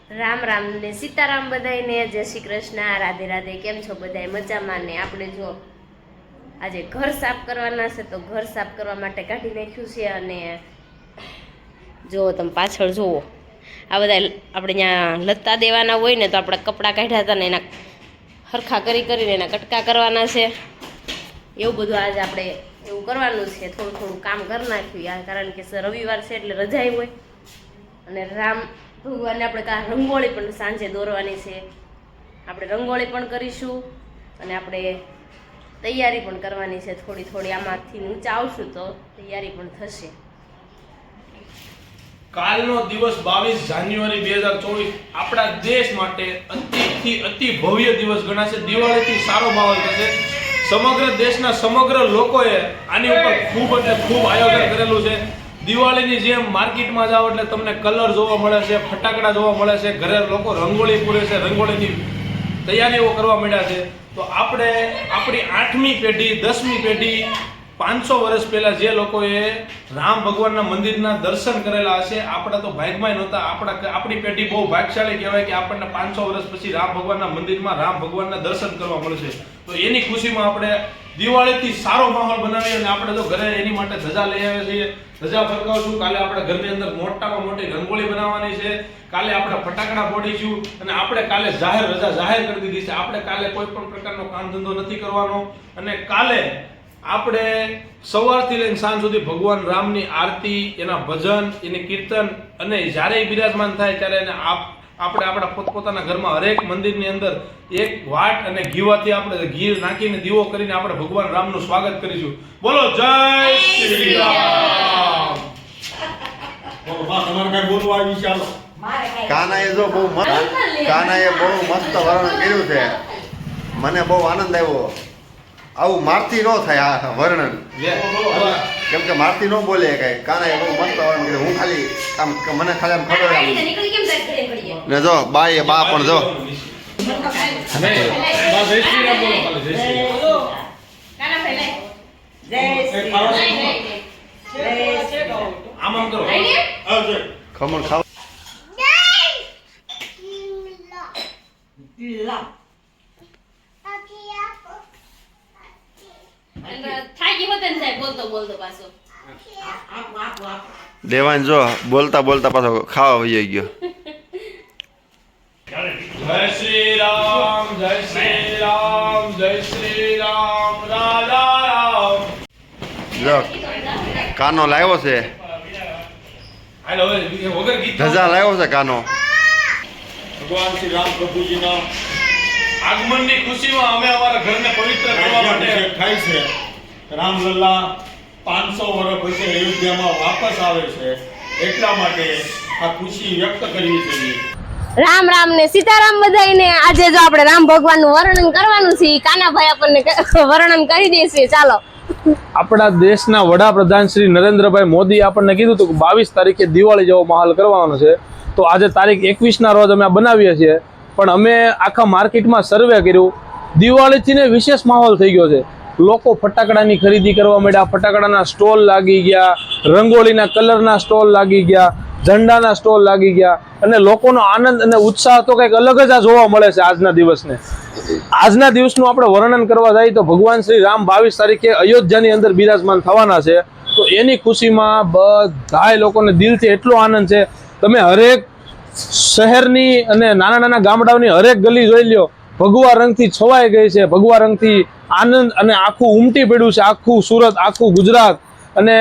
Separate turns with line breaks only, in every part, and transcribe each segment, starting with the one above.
રામ રામ ને સીતારામ બધાયને જય શ્રી કૃષ્ણ રાધે રાધે કેમ છો બધાય મજામાં ને આપણે જો આજે ઘર સાફ કરવાના છે તો ઘર સાફ કરવા માટે કાઢી નાખ્યું છે અને જો તમે પાછળ જુઓ આ બધા આપણે ત્યાં લત્તા દેવાના હોય ને તો આપણે કપડાં કાઢ્યા હતા ને એના હરખા કરીને એના કટકા કરવાના છે એવું બધું આજે આપણે એવું કરવાનું છે થોડું થોડું કામ કરી નાખ્યું આ કારણ કે રવિવાર છે એટલે રજા હોય અને રામ ભગવાનને આપણે રંગોળી પણ સાંજે દોરવાની છે આપણે રંગોળી પણ કરીશું અને આપણે તૈયારી પણ કરવાની છે થોડી થોડી આમાંથી ઊંચા આવશું તો તૈયારી પણ થશે
કાલનો દિવસ 22 જાન્યુઆરી 2024 આપણા દેશ માટે અતિ ભવ્ય દિવસ ગણાશે દિવાળીથી સારો માહોલ થશે સમગ્ર દેશના સમગ્ર લોકોએ આની ઉપર ખૂબ આયોજન કરેલું છે દિવાળીની જેમ માર્કેટમાં જાઓ એટલે તમને કલર જોવા મળે છે ફટાકડા જોવા મળે છે ઘરે લોકો રંગોળી પૂરે છે રંગોળીની તૈયારીઓ કરવા માંડ્યા છે તો આપણે આપણી 8મી પેઢી 10મી પેઢી 500 વર્ષ પહેલા જે લોકોએ રામ ભગવાનના મંદિરના દર્શન કરેલા હશે આપણા તો ભાગમાં નહોતા આપણી પેઢી બહુ ભાગ્યશાળી કહેવાય કે આપણને 500 વર્ષ પછી રામ ભગવાનના મંદિરમાં રામ ભગવાનના દર્શન કરવા મળશે તો એની ખુશીમાં આપણે દિવાળીથી સારો માહોલ બનાવી અને આપણે તો ઘરે એની માટે ધજા લઈ આવ્યા છીએ ધજા ફરકાવશું કાલે આપણે ઘરની અંદર મોટામાં મોટી રંગોળી બનાવવાની છે કાલે આપણે ફટાકડા ફોડીશું અને આપણે કાલે રજા જાહેર કરી દીધી છે આપણે કાલે કોઈ પણ પ્રકારનો કામ ધંધો નથી કરવાનો અને કાલે આપણે સવારથી લઈને સાંજ સુધી ભગવાન રામની આરતી એના ભજન એની કીર્તન અને જ્યારે બિરાજમાન થાય ત્યારે એને આપણે આપણા પોતપોતાના ઘરમાં હરેક મંદિરની અંદર એક વાટ અને ઘીવાથી આપણે ઘી નાખીને દીવો કરીને આપણે ભગવાન રામનું સ્વાગત કરીશું બોલો જય શ્રી રામ બોલો બા તમારે કઈ બોલવા આવી ચાલો
કાનાએ બહુ મસ્ત વર્ણન કર્યું છે મને બહુ આનંદ આવ્યો આવું મારથી ન થાય આ વર્ણન કેમ કે મારથી ન બોલે કઈ કાનાએ બહુ મસ્ત વર્ણન કર્યું હું ખાલી આમ મને ખાલી આમ ખબર ને જો બા પણ જો ખમણ ખાવ દેવાન જો બોલતા બોલતા પાછો ખાવા વહી ગયો
જય શ્રી રામ જય શ્રી રામ જય શ્રી રામ રાજા રામ
જો કાનો લાવ્યો છે ધજા લાવ્યો છે કાનો
ભગવાન શ્રી રામ પ્રભુજીના આગમનની ખુશીમાં અમે અમારા ઘરને પવિત્ર કરવા માટે
થાય છે રામલલ્લા 500 વર્ષ પછી અયોધ્યામાં વાપસ આવે છે એટલા માટે આ ખુશી વ્યક્ત કરવી જોઈએ
રામ રામ ને સીતારામ બધાયને આજે જો આપણે રામ ભગવાનનું વર્ણન કરવાનું છે કાનાભાઈ આપણને વર્ણન કરી દેશે ચાલો
આપણા દેશના વડાપ્રધાન શ્રી નરેન્દ્રભાઈ મોદી આપણને કીધું હતું કે 22 તારીખે દિવાળી જેવો માહોલ કરવાનો છે તો આજે તારીખ 21 ના રોજ અમે આ બનાવીએ છીએ પણ અમે આખા માર્કેટમાં સર્વે કર્યું દિવાળીથી ને વિશેષ માહોલ થઈ ગયો છે લોકો ફટાકડાની ખરીદી કરવા માંડ્યા ફટાકડાના સ્ટોલ લાગી ગયા રંગોળીના કલરના સ્ટોલ લાગી ગયા ઝંડાના સ્ટોલ લાગી ગયા અને લોકોનો આનંદ અને ઉત્સાહ તો કંઈક અલગ જ આ જોવા મળે છે આજના દિવસને આજના દિવસનું આપણે વર્ણન કરવા જઈએ તો ભગવાન શ્રી રામ 22 તારીખે અયોધ્યાની અંદર બિરાજમાન થવાના છે તો એની ખુશીમાં બધાય લોકોને દિલથી એટલો આનંદ છે તમે હરેક શહેરની અને નાના ગામડાઓની હરેક ગલી જોઈ લ્યો ભગવા રંગથી છવાઈ ગઈ છે ભગવા રંગથી આનંદ અને આખું ઉમટી પડ્યું છે આખું સુરત આખું ગુજરાત અને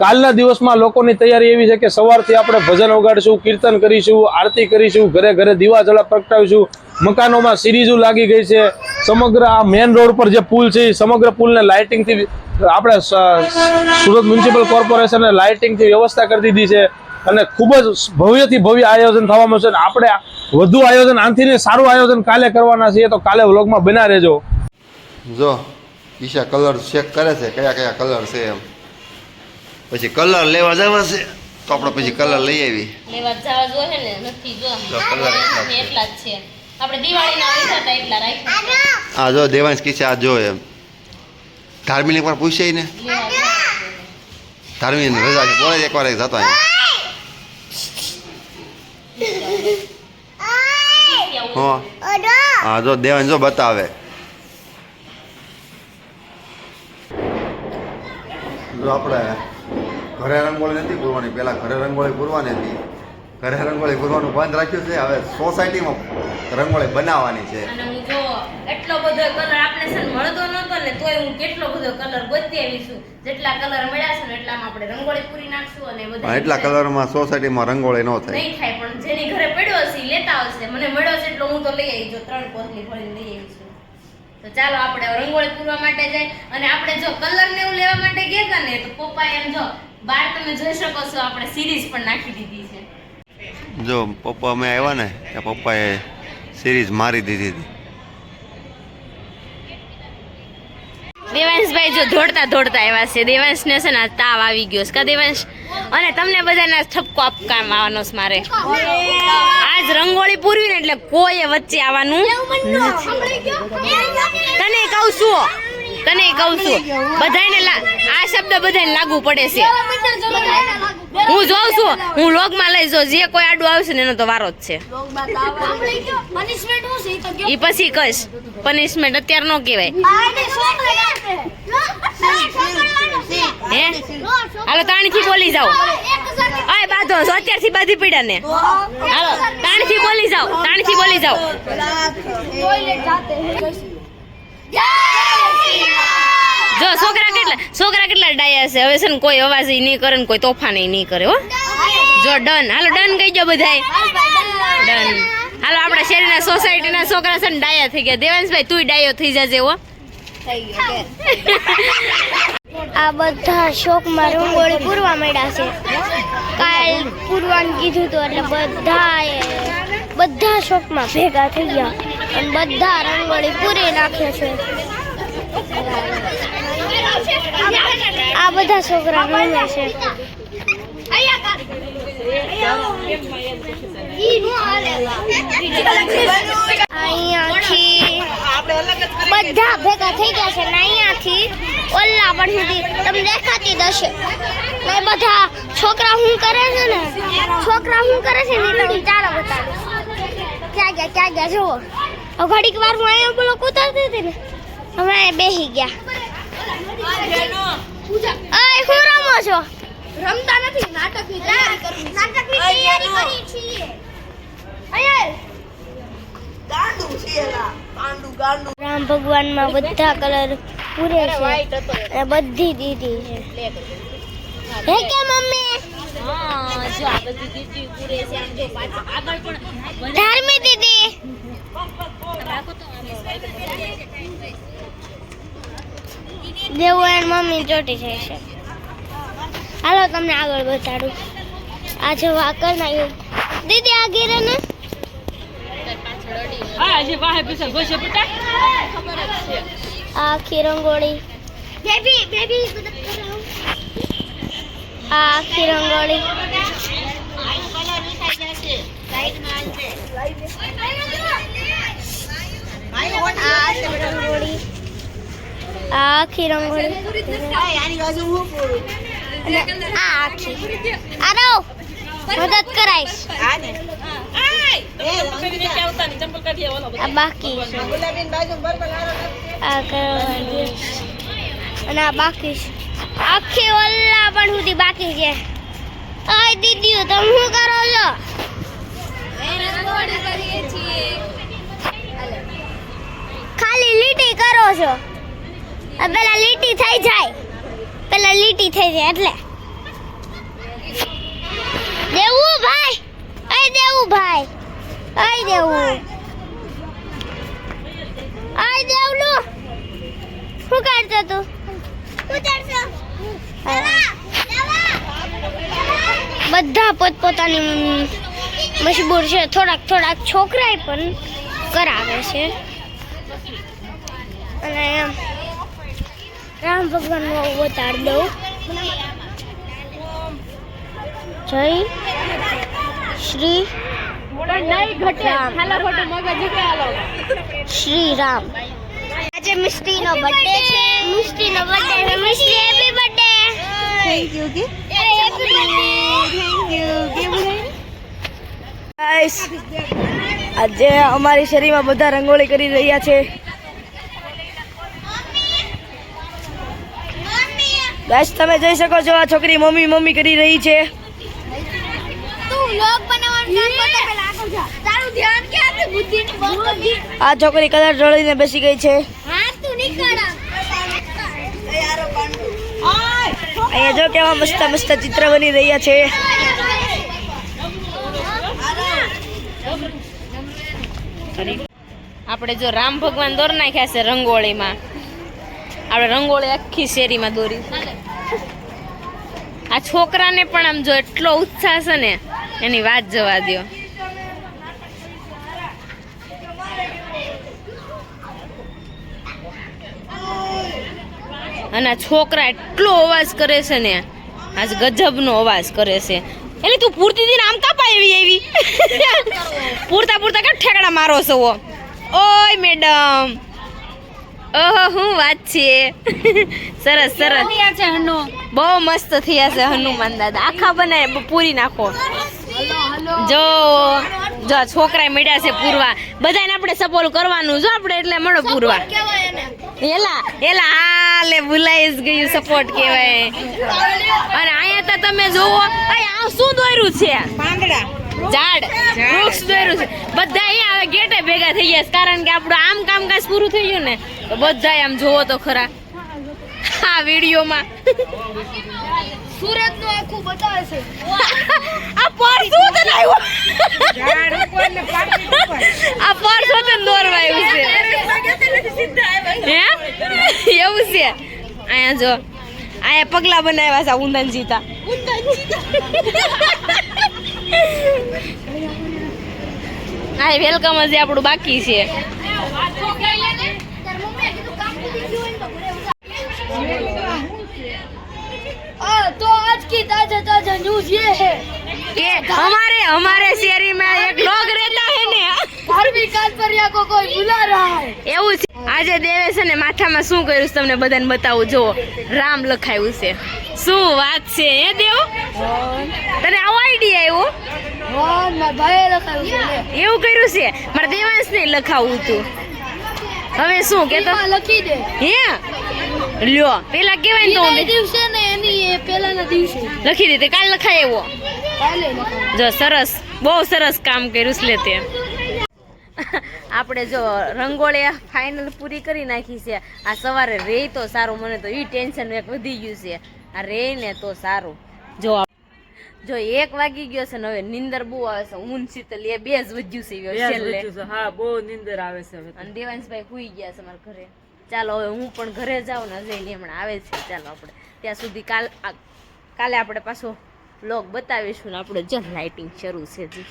કાલના દિવસમાં લોકોની તૈયારી એવી છે કે સવારથી આપણે ભજન વગાડીશું કીર્તન કરીશું આરતી કરીશું ઘરે ઘરે દીવા જળા પ્રગટાવીશું મકાનોમાં સિરીઝો લાગી ગઈ છે સમગ્ર આ મેન રોડ પર જે પુલ છે એ સમગ્ર પુલને લાઇટિંગથી આપણે સુરત મ્યુનિસિપલ કોર્પોરેશને લાઇટિંગથી વ્યવસ્થા કરી દીધી છે અને ખૂબ જ ભવ્યથી ભવ્ય આયોજન થવાનું છે અને આપણે વધુ આયોજન આનાથી ને સારું આયોજન કાલે કરવાના છીએ તો કાલે વ્લોગમાં બના રહેજો
જો ઈશા કલર ચેક કરે છે કયા કલર છે એમ પછી કલર લેવા જવા છે તો આપણે પછી કલર લઈ આવી
લેવા જવા જોઈએ ને નથી જો કલર એટલા જ છે આપણે દિવાળીના પૈસા હતા એટલા રાખ્યા
આ જો દેવાંશ કિસ્સા આ જો એમ ધાર્મિક એકવાર પૂછ્યા ને ધાર્મિક રજા છે બોલે એકવાર જતો હા જો દેવાન જો બતાવે જો આપણે ઘરે રંગોળી નથી પૂરવાની, પહેલાં ઘરે રંગોળી પૂરવાની હતી. ઘરે રંગોળી પૂરવાનું બંધ રાખ્યું છે, હવે સોસાયટીમાં રંગોળી બનાવવાની છે.
અને હું જો એટલો બધો કલર આપણે છે ને મળતો નતો ને તોય હું કેટલો બધો કલર ગોતી આવી છું. જેટલા કલર મળ્યા છે ને એટલામાં આપણે રંગોળી પૂરી નાખશું અને બધા
એટલા કલરમાં સોસાયટીમાં રંગોળી ન થાય.
નહીં થાય, પણ જેની ઘરે પડ્યો છે ઈ લેતા આવશે. મને મળ્યો છે એટલો હું તો લઈ આવી જો 3 કોથળી ભરીને લઈ આવી છું. તો ચાલો આપણે હવે રંગોળી પૂરવા માટે જાય. અને આપણે જો કલર ને એવું લેવા માટે ગયા હતા ને તો પપ્પાએ એમ જો બહાર તમે જોઈ શકો છો આપણે સિરીઝ પણ નાખી દીધી છે.
જો પપ્પા અમે આવ્યા ને ત્યાં પપ્પાએ સિરીઝ મારી દીધી હતી.
દેવાંશભાઈ જો દોડતા દોડતા આવ્યા છે. દેવાંશને છે ને તાવ આવી ગયો છે કા દેવાંશ? અને તમને બધાને ઠપકો આપવાનો છે મારે. આજ રંગોળી પૂરવી ને એટલે કોઈએ વચ્ચે આવવાનું તને કહું છું બધાને આ શબ્દ બધાને લાગુ પડે છે. હું જોઉં છું, હું લોગમાં લઈ જો જે કોઈ આડું આવશે ને એનો તો વારો જ છે. ઈ પછી કશ પનિશમેન્ટ અત્યારે નો કહેવાય. હે હાલો તાણીથી બોલી જાઓ. આય બાધો અત્યારથી બાધી પડ્યા ને. હાલો તાણીથી બોલી જાઓ. જો છોકરા કેટલા ડાયા છે. હવે છે ને કોઈ અવાજ નહીં કરે ને કોઈ તોફાન નહીં કરે હો. જો ડન. હાલો ડન કહી દો બધાય. ડન. હાલો આપણા શહેરના સોસાયટીના છોકરા છે ને ડાયા થઈ ગયા. દેવાંશભાઈ તુંય ડાયો થઈ જજે હો.
આ બધા શોખમાં રંગોળી પૂરવા માંડ્યા છે. કાલ પૂરવાનું કીધું હતું એટલે બધા શોખમાં ભેગા થઈ ગયા અને બધા રંગોળી પૂરી નાખે છે. આ બધા છોકરા રમે છે. અહીંયાથી બધા ભેગા થઈ ગયા છે ને અહીંયાથી ઓલા પણ સુધી તમને દેખાતી દશે. ને બધા છોકરા શું કરે છે ને તમને ચાલો બતાવું. ક્યાં ગયા જુઓ. ઘડીક વારમાં અહીંયા બોલો કૂતરતી હતી ને હમણાં બેસી ગયા. શું રમો છો? રમતા નથી, નાટકની તૈયારી કરી છીએ. રામ ભગવાનમાં બધા કલર પૂરે છે અને બધી દીદી છે. હે કે મમ્મી? ધાર્મી દીદી દેવો એન મમ્મી ચોટી જાય છે. હાલો તમને આગળ બતાડું. આ જો વાકર નાખ્યું દીદી આ ગીરે ને આખી રંગોળી આખી રંગોળી આખી રંગોળી આખી આરો મદદ કરાઈશ. આ બાકી છે આ કરવાની અને આ બાકી છે. આખી ઓલા પણ સુધી બાકી છે. આય દીદી તમે શું કરો છો? ખાલી લીટી કરો છો. પેલા લીટી થઈ જાય એટલે દેવું ભાઈ દેવલું શું કરતો તું? બધા પોતપોતાની મજબૂર છે. થોડાક છોકરાએ પણ કરાવે છે. અને રામ ભગવાન નો અવતાર દઉં. જય શ્રી શ્રી રામ. આજે મિસ્ટીનો બર્થડે છે. Misty happy birthday. Thank you.
Guys આજે અમારી શેરીમાં બધા રંગોળી કરી રહ્યા છે. ગાઈસ તમે જોઈ શકો છો આ છોકરી મમ્મી મમ્મી કરી રહી છે.
તું વ્લોગ બનાવવાનું કામ કરતા પહેલા આગળ જા. તારું ધ્યાન ક્યાં છે? બુદ્ધિની બહુ.
આ છોકરી કલર ઢોળીને બેસી ગઈ છે.
હા તું નીકળ.
અહીંયા જો કેવા મસ્ત મસ્ત ચિત્ર બની રહ્યા છે.
આપણે જો રામ ભગવાન દોર નાખ્યા છે રંગોળીમાં. આપણે રંગોળી આખી શેરીમાં દોરી. આ છોકરાને પણ આમ જો એટલો ઉત્સાહ છે ને એની વાત જવા દ્યો. અને આ છોકરા એટલો અવાજ કરે છે ને, આજ ગજબનો અવાજ કરે છે. એટલે તું પૂરતી દિન આમ કાપા એવી પૂરતા પૂરતા કા ઠેકડા મારો છો? ઓય મેડમ, ઓહો શું વાત છે. સરસ સરસ બહુ મસ્ત થયા છે હનુમાન દાદા. આખા બનાય પૂરી નાખો. જો જો છોકરા મળ્યા છે પૂરવા. બધાને આપણે સપોર્ટ કરવાનું જો આપણે એટલે મળો પૂરવા. એલા એલા હા લે ભૂલાઈ જ ગયું સપોર્ટ કહેવાય. અને અહીંયા તો તમે જોવો આ શું દોર્યું છે? પાંદડા ઝાડ વૃક્ષ દોર્યું છે. બધા અહીંયા હવે ગેટે ભેગા થઈ ગયા કારણ કે આપણું આમ કામકાજ પૂરું થઈ ગયું ને તો બધા આમ જોવો તો ખરા આ વિડીયોમાં.
સુરત નું આખું બતાવે છે.
આ પર્સ શું તને આવ્યો? આ પર્સ હોતે દોરવા આવ્યું છે. હે એવું છે? અહીંયા જો અહીંયા પગલા બનાવ્યા છે ઊંધન જીતા. હા વેલકમ હજી આપણું બાકી છે.
तो आज की ताजा ताजा न्यूज ये है
कि हमारे शहरी में एक लोग रहता है ने
धार्मिक कालपरिया को कोई बुला रहा है.
એવું છે. આજે દેવે છે ને માથામાં શું કર્યું છે તમને બધાને બતાવું. જો રામ લખાયું છે. શું વાત છે હે દેવ? તને આવો આઈડિયા આવ્યો?
ના ભાઈ લખાયું છે.
એવું કર્યું છે? મારે દેવાંશ ને લખાવું હતું. હવે શું કેતો?
લખી દે.
હે લ્યો પેલા કેવાય ને તો
એ દિવસે ને એની એ પહેલાના દિવસે
લખી દે. કાલ લખાય એવો.
કાલે લખાયું.
જો સરસ બહુ સરસ કામ કર્યું છે લે તે. આપણે જો રંગોળી ફાઇનલ પૂરી કરી નાખી છે. આ સવારે રે તો સારું. મને તો ઈ ટેન્શન એક વધી ગયું છે. આ રે ને તો સારું. જો 1 વાગી ગયો છે ને હવે નીંદર બહુ આવે છે. ઊન શીતલ એ બે જ વધ્યું છે છેલ્લે.
હા બહુ નીંદર આવે છે.
અને દેવાંશભાઈ સુઈ ગયા છે મારા ઘરે. ચાલો હવે હું પણ ઘરે જાઉં ને અજય હમણાં આવે છે. ચાલો આપણે ત્યાં સુધી કાલે આપણે પાછો વ્લોગ બતાવીશું ને આપણે જ લાઇટિંગ શરૂ છે જી.